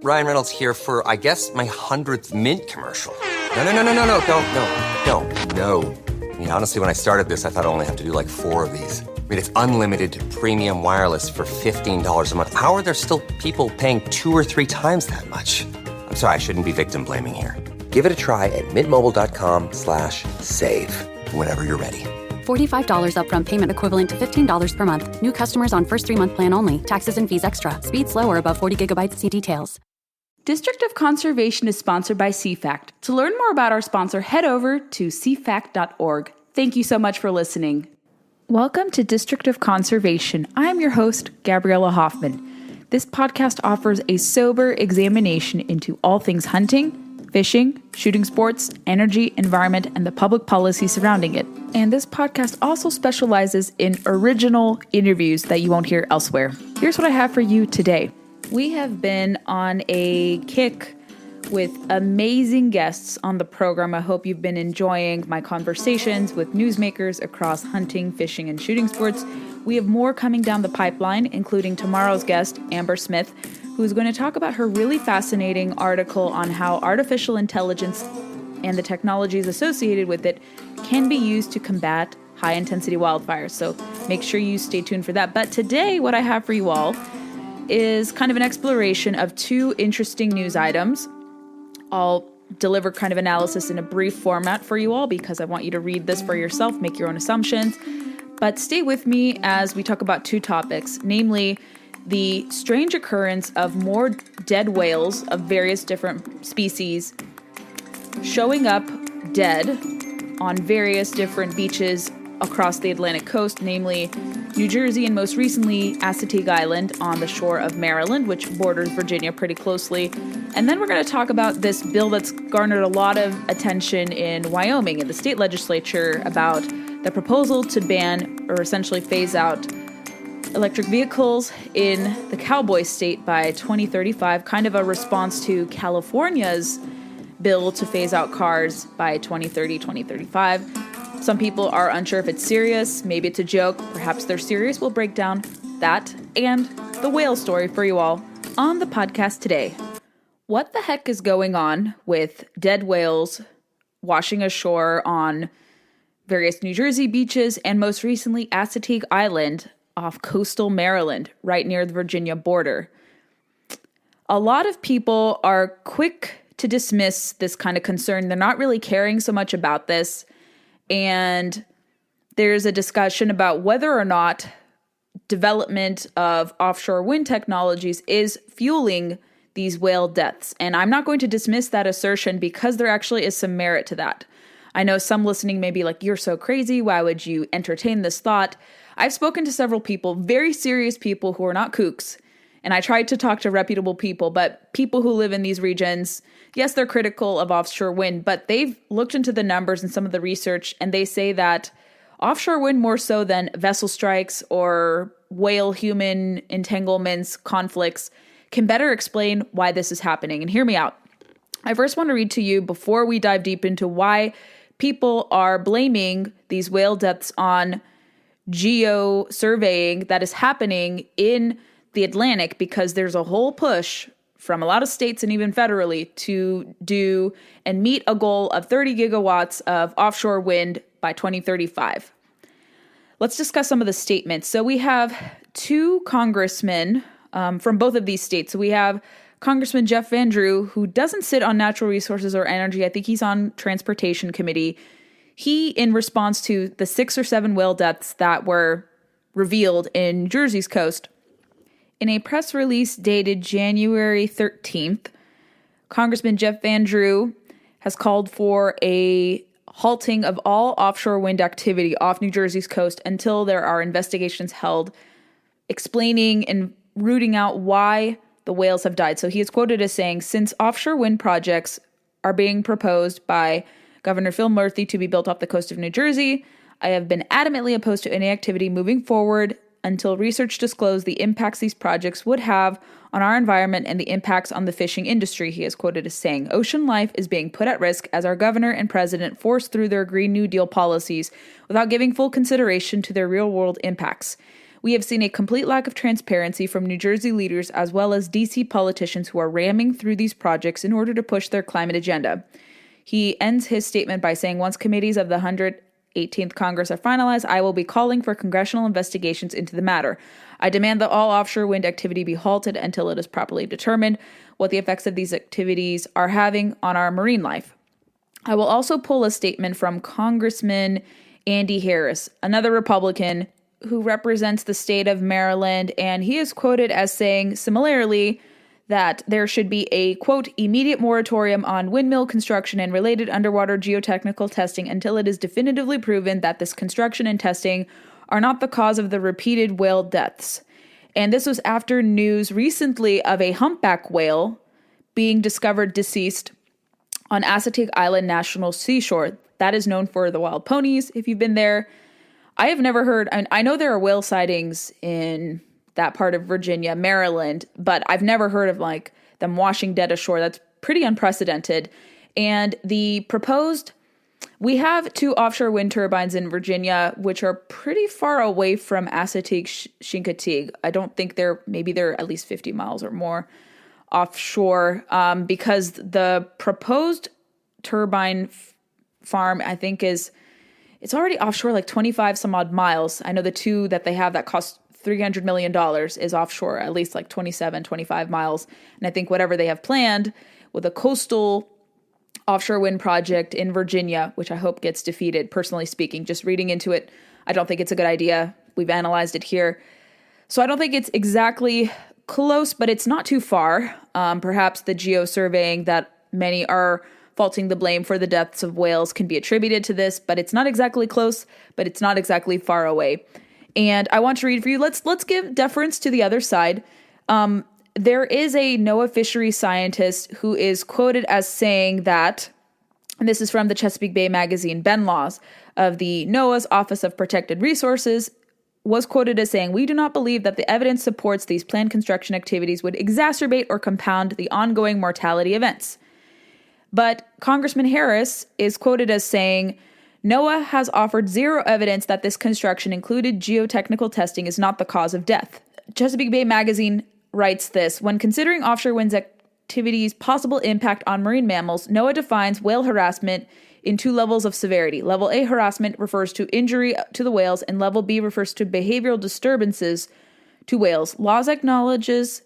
Ryan Reynolds here for, I guess, my 100th Mint commercial. No, don't. I mean, honestly, when I started this, I thought I only have to do like 4 of these. I mean, it's unlimited premium wireless for $15 a month. How are there still people paying 2 or 3 times that much? I'm sorry, I shouldn't be victim blaming here. Give it a try at mintmobile.com/save. Whenever you're ready. $45 upfront payment equivalent to $15 per month. New customers on first 3-month plan only. Taxes and fees extra. Speed slower above 40 gigabytes. See details. District of Conservation is sponsored by CFACT. To learn more about our sponsor, head over to cfact.org. Thank you so much for listening. Welcome to District of Conservation. I'm your host, Gabriella Hoffman. This podcast offers a sober examination into all things hunting, fishing, shooting sports, energy, environment, and the public policy surrounding it. And this podcast also specializes in original interviews that you won't hear elsewhere. Here's what I have for you today. We have been on a kick with amazing guests on the program. I hope you've been enjoying my conversations with newsmakers across hunting, fishing, and shooting sports. We have more coming down the pipeline, including tomorrow's guest, Amber Smith, who's going to talk about her really fascinating article on how artificial intelligence and the technologies associated with it can be used to combat high-intensity wildfires. So make sure you stay tuned for that. But today, what I have for you all is kind of an exploration of 2 interesting news items. I'll deliver kind of analysis in a brief format for you all because I want you to read this for yourself, make your own assumptions. But stay with me as we talk about 2 topics, namely the strange occurrence of more dead whales of various different species showing up dead on various different beaches across the Atlantic coast, namely New Jersey and most recently Chesapeake Island on the shore of Maryland, which borders Virginia pretty closely. And then we're going to talk about this bill that's garnered a lot of attention in Wyoming in the state legislature about the proposal to ban or essentially phase out electric vehicles in the Cowboy State by 2035, kind of a response to California's bill to phase out cars by 2030, 2035. Some people are unsure if it's serious, maybe it's a joke, perhaps they're serious. We'll break down that and the whale story for you all on the podcast today. What the heck is going on with dead whales washing ashore on various New Jersey beaches and most recently Chesapeake Island off coastal Maryland, right near the Virginia border? A lot of people are quick to dismiss this kind of concern. They're not really caring so much about this. And there's a discussion about whether or not development of offshore wind technologies is fueling these whale deaths. And I'm not going to dismiss that assertion because there actually is some merit to that. I know some listening may be like, you're so crazy. Why would you entertain this thought? I've spoken to several people, very serious people who are not kooks. And I tried to talk to reputable people, but people who live in these regions, yes, they're critical of offshore wind, but they've looked into the numbers and some of the research, and they say that offshore wind, more so than vessel strikes or whale-human entanglements, conflicts, can better explain why this is happening. And hear me out. I first want to read to you, before we dive deep into why people are blaming these whale deaths on geo-surveying that is happening in the Atlantic, because there's a whole push from a lot of states and even federally to do and meet a goal of 30 gigawatts of offshore wind by 2035. Let's discuss some of the statements. So we have 2 congressmen from both of these states. So we have Congressman Jeff Van Drew, who doesn't sit on natural resources or energy. I think he's on transportation committee. He, in response to the 6 or 7 whale deaths that were revealed in Jersey's coast, in a press release dated January 13th, Congressman Jeff Van Drew has called for a halting of all offshore wind activity off New Jersey's coast until there are investigations held explaining and rooting out why the whales have died. So he is quoted as saying, "Since offshore wind projects are being proposed by Governor Phil Murphy to be built off the coast of New Jersey, I have been adamantly opposed to any activity moving forward until research disclosed the impacts these projects would have on our environment and the impacts on the fishing industry," he is quoted as saying. "Ocean life is being put at risk as our governor and president force through their Green New Deal policies without giving full consideration to their real-world impacts. We have seen a complete lack of transparency from New Jersey leaders as well as DC politicians who are ramming through these projects in order to push their climate agenda. He ends his statement by saying, once committees of the 118th Congress are finalized, I will be calling for congressional investigations into the matter. I demand that all offshore wind activity be halted until it is properly determined what the effects of these activities are having on our marine life. I will also pull a statement from Congressman Andy Harris, another Republican who represents the state of Maryland, and he is quoted as saying similarly that there should be a, quote, immediate moratorium on windmill construction and related underwater geotechnical testing until it is definitively proven that this construction and testing are not the cause of the repeated whale deaths. And this was after news recently of a humpback whale being discovered deceased on Chesapeake Island National Seashore. That is known for the wild ponies, if you've been there. I have never heard, I know there are whale sightings in that part of Virginia, Maryland, but I've never heard of like them washing dead ashore. That's pretty unprecedented. And we have 2 offshore wind turbines in Virginia, which are pretty far away from Chesapeake. I don't think maybe they're at least 50 miles or more offshore, because the proposed turbine farm, I think it's already offshore like 25 some odd miles. I know the 2 that they have that cost $300 million is offshore, at least like 27, 25 miles. And I think whatever they have planned with a coastal offshore wind project in Virginia, which I hope gets defeated, personally speaking, just reading into it, I don't think it's a good idea. We've analyzed it here. So I don't think it's exactly close, but it's not too far. Perhaps the geo-surveying that many are faulting the blame for the deaths of whales can be attributed to this, but it's not exactly close, but it's not exactly far away. And I want to read for you. Let's give deference to the other side. There is a NOAA fishery scientist who is quoted as saying that, and this is from the Chesapeake Bay magazine, Ben Laws of the NOAA's Office of Protected Resources, was quoted as saying, "We do not believe that the evidence supports these planned construction activities would exacerbate or compound the ongoing mortality events." But Congressman Harris is quoted as saying, "NOAA has offered zero evidence that this construction included geotechnical testing is not the cause of death." Chesapeake Bay magazine writes this: "When considering offshore wind activities' possible impact on marine mammals, NOAA defines whale harassment in 2 levels of severity. Level A harassment refers to injury to the whales, and level B refers to behavioral disturbances to whales. Laws acknowledges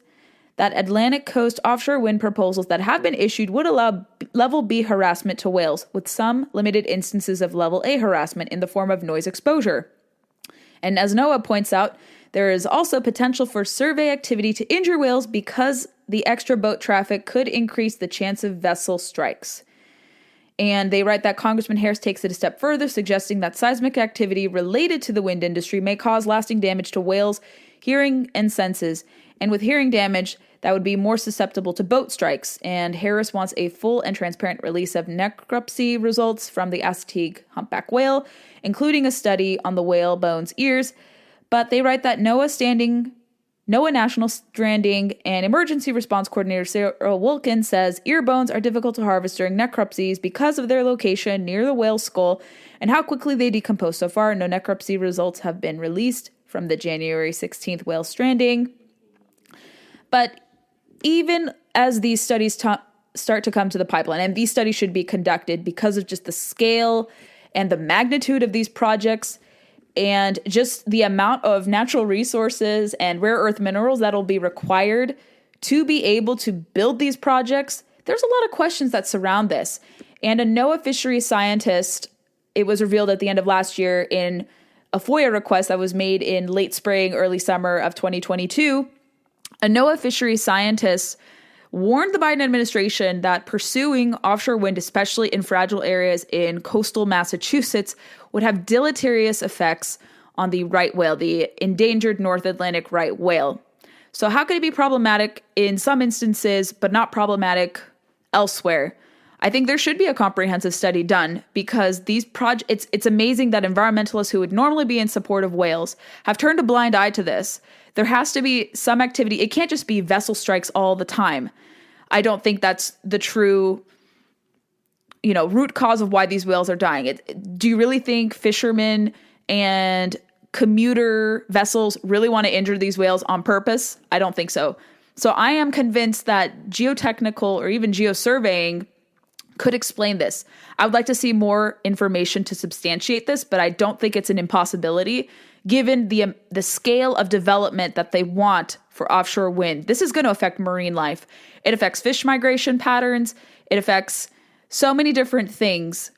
that Atlantic coast offshore wind proposals that have been issued would allow level B harassment to whales, with some limited instances of level A harassment in the form of noise exposure. And as NOAA points out, there is also potential for survey activity to injure whales because the extra boat traffic could increase the chance of vessel strikes." And they write that Congressman Harris takes it a step further, suggesting that seismic activity related to the wind industry may cause lasting damage to whales' hearing and senses, and with hearing damage, that would be more susceptible to boat strikes. And Harris wants a full and transparent release of necropsy results from the Chesapeake humpback whale, including a study on the whale bone's ears. But they write that NOAA National Stranding and Emergency Response Coordinator Sarah Wilkin says ear bones are difficult to harvest during necropsies because of their location near the whale's skull and how quickly they decompose. So far, no necropsy results have been released from the January 16th whale stranding. But even as these studies start to come to the pipeline, and these studies should be conducted because of just the scale and the magnitude of these projects, and just the amount of natural resources and rare earth minerals that'll be required to be able to build these projects, there's a lot of questions that surround this. And a NOAA fishery scientist, it was revealed at the end of last year in a FOIA request that was made in late spring, early summer of 2022, a NOAA fishery scientist warned the Biden administration that pursuing offshore wind, especially in fragile areas in coastal Massachusetts, would have deleterious effects on the right whale, the endangered North Atlantic right whale. So how could it be problematic in some instances, but not problematic elsewhere? I think there should be a comprehensive study done because these projects, it's amazing that environmentalists who would normally be in support of whales have turned a blind eye to this. There has to be some activity. It can't just be vessel strikes all the time. I don't think that's the true, root cause of why these whales are dying. Do you really think fishermen and commuter vessels really want to injure these whales on purpose? I don't think so. So I am convinced that geotechnical or even geosurveying could explain this. I would like to see more information to substantiate this, but I don't think it's an impossibility given the scale of development that they want for offshore wind. This is going to affect marine life. It affects fish migration patterns. It affects so many different things.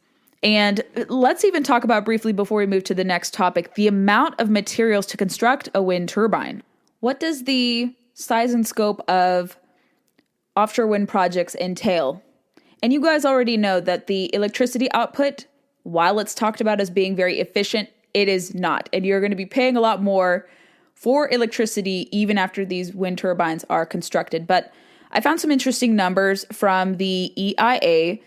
And let's even talk about briefly before we move to the next topic, the amount of materials to construct a wind turbine. What does the size and scope of offshore wind projects entail? And you guys already know that the electricity output, while it's talked about as being very efficient, it is not. And you're going to be paying a lot more for electricity even after these wind turbines are constructed. But I found some interesting numbers from the EIA,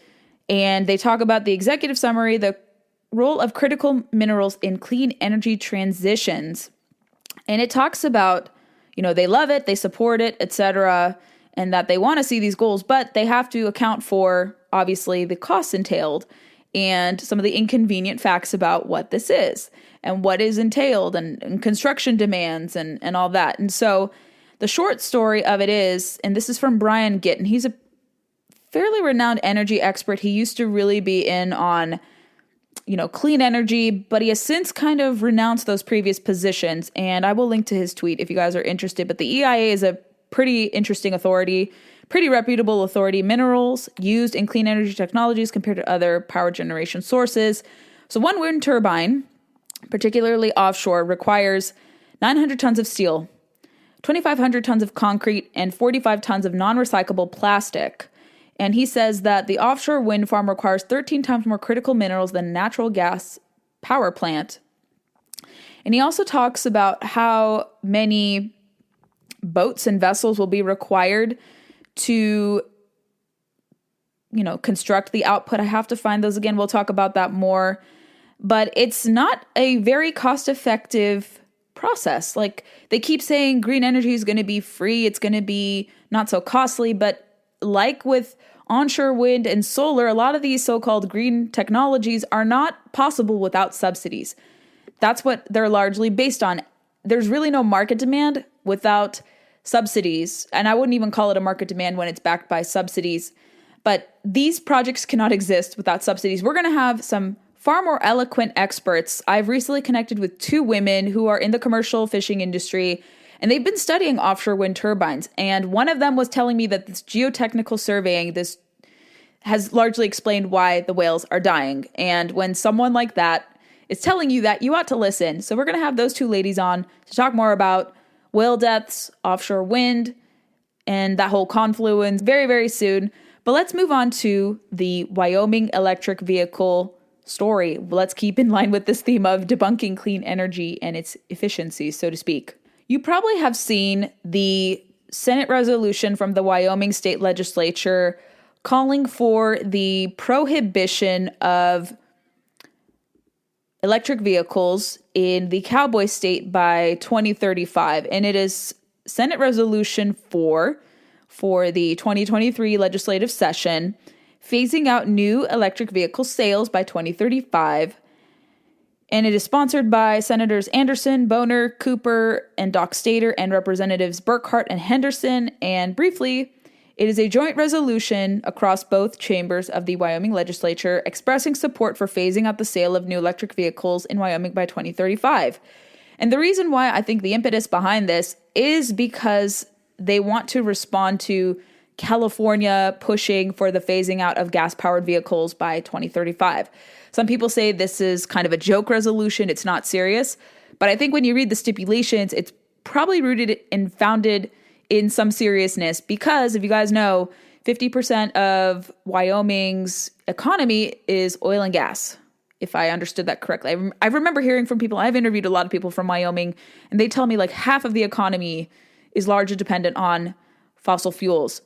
and they talk about the executive summary, the role of critical minerals in clean energy transitions. And it talks about, they love it, they support it, etc., and that they want to see these goals, but they have to account for, obviously, the costs entailed and some of the inconvenient facts about what this is and what is entailed and construction demands and all that. And so the short story of it is, and this is from Brian Gittin, he's a fairly renowned energy expert. He used to really be in on, clean energy, but he has since kind of renounced those previous positions. And I will link to his tweet if you guys are interested. But the EIA is a pretty interesting authority, pretty reputable authority. Minerals used in clean energy technologies compared to other power generation sources. So one wind turbine, particularly offshore, requires 900 tons of steel, 2,500 tons of concrete, and 45 tons of non-recyclable plastic. And he says that the offshore wind farm requires 13 times more critical minerals than a natural gas power plant. And he also talks about how many boats and vessels will be required to, construct the output. I have to find those again. We'll talk about that more. But it's not a very cost-effective process. Like, they keep saying green energy is going to be free. It's going to be not so costly. But like with onshore wind and solar, a lot of these so-called green technologies are not possible without subsidies. That's what they're largely based on. There's really no market demand without subsidies. And I wouldn't even call it a market demand when it's backed by subsidies. But these projects cannot exist without subsidies. We're going to have some far more eloquent experts. I've recently connected with two women who are in the commercial fishing industry, and they've been studying offshore wind turbines. And one of them was telling me that this geotechnical surveying, this has largely explained why the whales are dying. And when someone like that is telling you that, you ought to listen. So we're going to have those two ladies on to talk more about whale deaths, offshore wind, and that whole confluence very, very soon. But let's move on to the Wyoming electric vehicle story. Let's keep in line with this theme of debunking clean energy and its efficiency, so to speak. You probably have seen the Senate resolution from the Wyoming State Legislature calling for the prohibition of electric vehicles in the Cowboy State by 2035. And it is Senate Resolution 4 for the 2023 legislative session, phasing out new electric vehicle sales by 2035. And it is sponsored by Senators Anderson, Boner, Cooper, and Doc Stater, and Representatives Burkhart and Henderson. And briefly, it is a joint resolution across both chambers of the Wyoming Legislature expressing support for phasing out the sale of new electric vehicles in Wyoming by 2035. And the reason why I think the impetus behind this is because they want to respond to California pushing for the phasing out of gas-powered vehicles by 2035. Some people say this is kind of a joke resolution. It's not serious. But I think when you read the stipulations, it's probably rooted and founded in some seriousness, because if you guys know, 50% of Wyoming's economy is oil and gas, if I understood that correctly. I remember hearing from people, I've interviewed a lot of people from Wyoming, and they tell me like half of the economy is largely dependent on fossil fuels.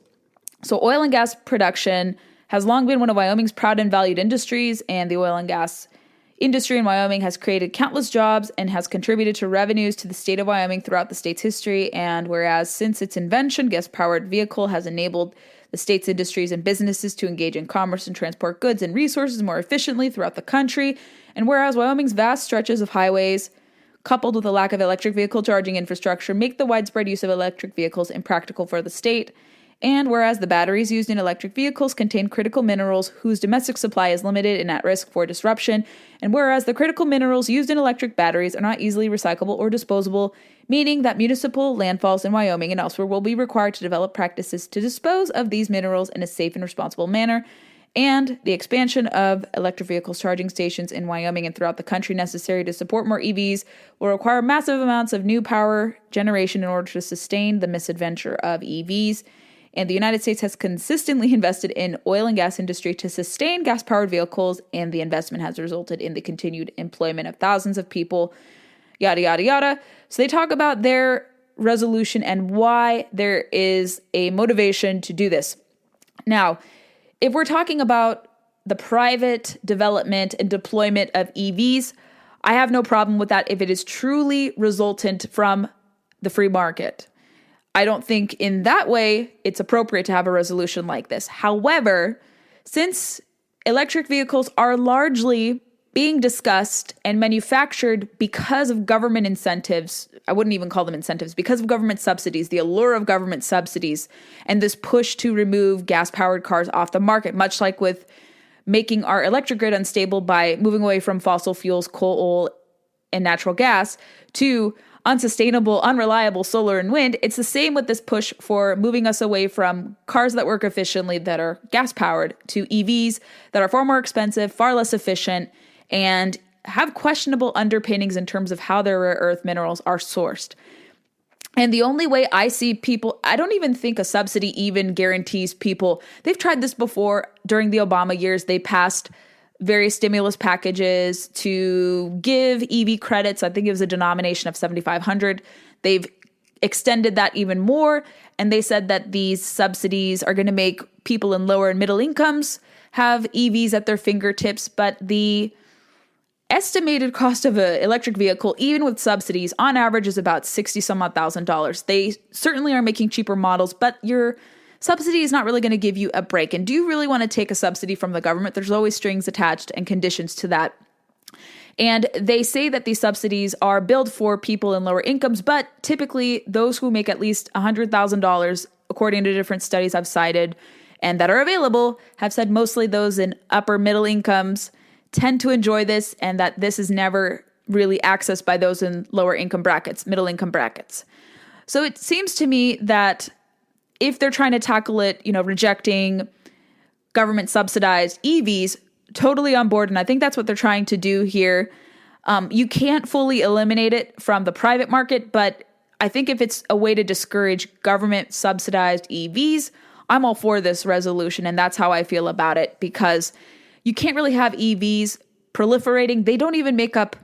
So oil and gas production has long been one of Wyoming's proud and valued industries, and the oil and gas industry in Wyoming has created countless jobs and has contributed to revenues to the state of Wyoming throughout the state's history. And whereas since its invention, gas-powered vehicle has enabled the state's industries and businesses to engage in commerce and transport goods and resources more efficiently throughout the country, and whereas Wyoming's vast stretches of highways, coupled with a lack of electric vehicle charging infrastructure, make the widespread use of electric vehicles impractical for the state. And whereas the batteries used in electric vehicles contain critical minerals whose domestic supply is limited and at risk for disruption, and whereas the critical minerals used in electric batteries are not easily recyclable or disposable, meaning that municipal landfalls in Wyoming and elsewhere will be required to develop practices to dispose of these minerals in a safe and responsible manner, and the expansion of electric vehicles charging stations in Wyoming and throughout the country necessary to support more EVs will require massive amounts of new power generation in order to sustain the misadventure of EVs. And the United States has consistently invested in oil and gas industry to sustain gas-powered vehicles, and the investment has resulted in the continued employment of thousands of people, yada, yada, yada. So they talk about their resolution and why there is a motivation to do this. Now, if we're talking about the private development and deployment of EVs, I have no problem with that if it is truly resultant from the free market. I don't think in that way it's appropriate to have a resolution like this. However, since electric vehicles are largely being discussed and manufactured because of government incentives, I wouldn't even call them incentives, because of government subsidies, the allure of government subsidies, and this push to remove gas-powered cars off the market, much like with making our electric grid unstable by moving away from fossil fuels, coal, oil, and natural gas to unsustainable, unreliable solar and wind. It's the same with this push for moving us away from cars that work efficiently that are gas-powered to EVs that are far more expensive, far less efficient, and have questionable underpinnings in terms of how their rare earth minerals are sourced. And the only way I see people, I don't even think a subsidy even guarantees people. They've tried this before during the Obama years. They passed various stimulus packages to give EV credits. I think it was a denomination of $7,500. They've extended that even more. And they said that these subsidies are going to make people in lower and middle incomes have EVs at their fingertips. But the estimated cost of an electric vehicle, even with subsidies, on average is about $60,000. They certainly are making cheaper models, but your subsidy is not really going to give you a break. And do you really want to take a subsidy from the government? There's always strings attached and conditions to that. And they say that these subsidies are billed for people in lower incomes, but typically those who make at least $100,000, according to different studies I've cited and that are available, have said mostly those in upper middle incomes tend to enjoy this, and that this is never really accessed by those in lower income brackets, middle income brackets. So it seems to me that if they're trying to tackle it, rejecting government subsidized EVs, totally on board. And I think that's what they're trying to do here. You can't fully eliminate it from the private market, but I think if it's a way to discourage government subsidized EVs, I'm all for this resolution. And that's how I feel about it, because you can't really have EVs proliferating. They don't even make up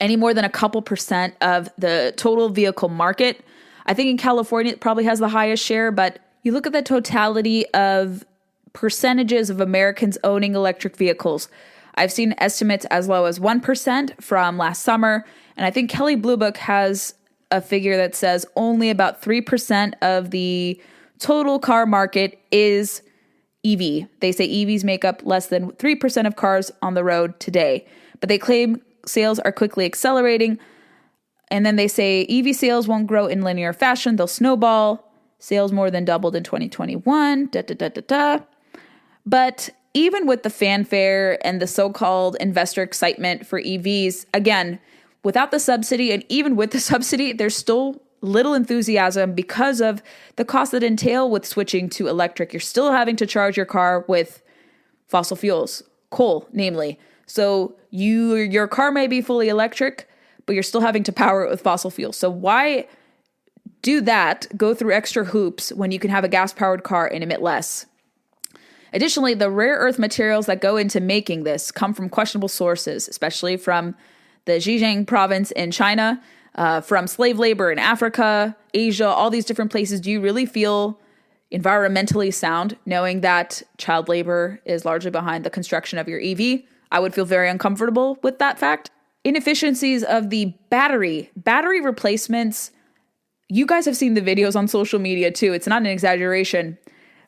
any more than a couple percent of the total vehicle market. I think in California it probably has the highest share, but you look at the totality of percentages of Americans owning electric vehicles. I've seen estimates as low as 1% from last summer, and I think Kelley Blue Book has a figure that says only about 3% of the total car market is EV. They say EVs make up less than 3% of cars on the road today, but they claim sales are quickly accelerating. And then they say EV sales won't grow in linear fashion. They'll snowball. Sales more than doubled in 2021. But even with the fanfare and the so-called investor excitement for EVs, again, without the subsidy and even with the subsidy, there's still little enthusiasm because of the costs that entail with switching to electric. You're still having to charge your car with fossil fuels, coal, namely. So your car may be fully electric, but you're still having to power it with fossil fuels. So why do that, go through extra hoops when you can have a gas-powered car and emit less? Additionally, the rare earth materials that go into making this come from questionable sources, especially from the Zhejiang province in China, from slave labor in Africa, Asia, all these different places. Do you really feel environmentally sound knowing that child labor is largely behind the construction of your EV? I would feel very uncomfortable with that fact. Inefficiencies of the battery replacements. You guys have seen the videos on social media too. It's not an exaggeration.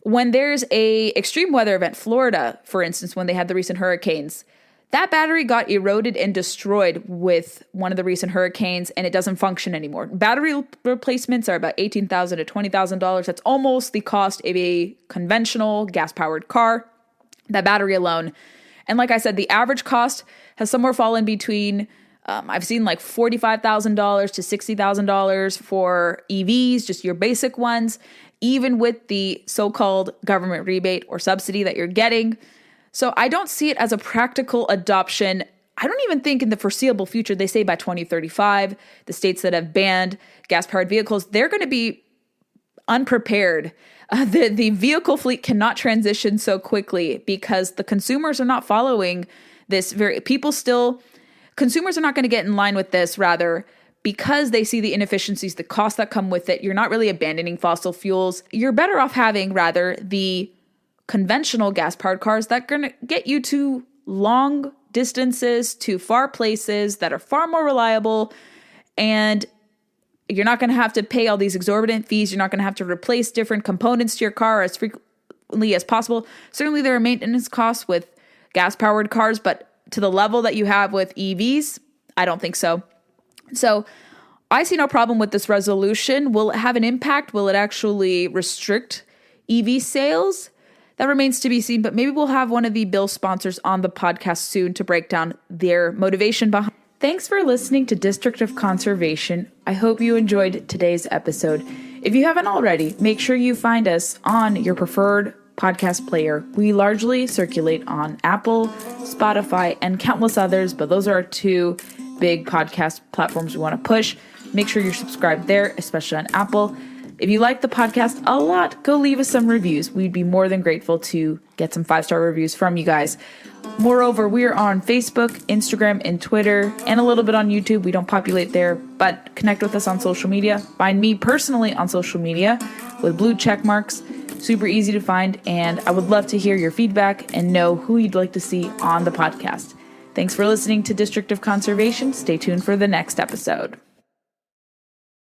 When there's a extreme weather event, Florida, for instance, when they had the recent hurricanes, That battery got eroded and destroyed with one of the recent hurricanes, and it doesn't function anymore. Battery replacements are about $18,000 to $20,000. That's almost the cost of a conventional gas-powered car, that battery alone. And like I said, the average cost has somewhere fallen between, I've seen like $45,000 to $60,000 for EVs, just your basic ones, even with the so-called government rebate or subsidy that you're getting. So I don't see it as a practical adoption. I don't even think in the foreseeable future, they say by 2035, the states that have banned gas-powered vehicles, they're going to be unprepared. The vehicle fleet cannot transition so quickly because the consumers are not following this. Consumers are not going to get in line with this, rather, because they see the inefficiencies, the costs that come with it. You're not really abandoning fossil fuels. You're better off having, rather, the conventional gas-powered cars that are going to get you to long distances, to far places that are far more reliable, and you're not going to have to pay all these exorbitant fees. You're not going to have to replace different components to your car as frequently as possible. Certainly there are maintenance costs with gas-powered cars, but to the level that you have with EVs, I don't think so. So I see no problem with this resolution. Will it have an impact? Will it actually restrict EV sales? That remains to be seen, but maybe we'll have one of the bill sponsors on the podcast soon to break down their motivation behind. Thanks for listening to District of Conservation. I hope you enjoyed today's episode. If you haven't already, make sure you find us on your preferred podcast player. We largely circulate on Apple, Spotify, and countless others, but those are our two big podcast platforms we want to push. Make sure you're subscribed there, especially on Apple. If you like the podcast a lot, go leave us some reviews. We'd be more than grateful to get some 5-star reviews from you guys. Moreover, we're on Facebook, Instagram, and Twitter, and a little bit on YouTube. We don't populate there, but connect with us on social media. Find me personally on social media with blue check marks. Super easy to find, and I would love to hear your feedback and know who you'd like to see on the podcast. Thanks for listening to District of Conservation. Stay tuned for the next episode.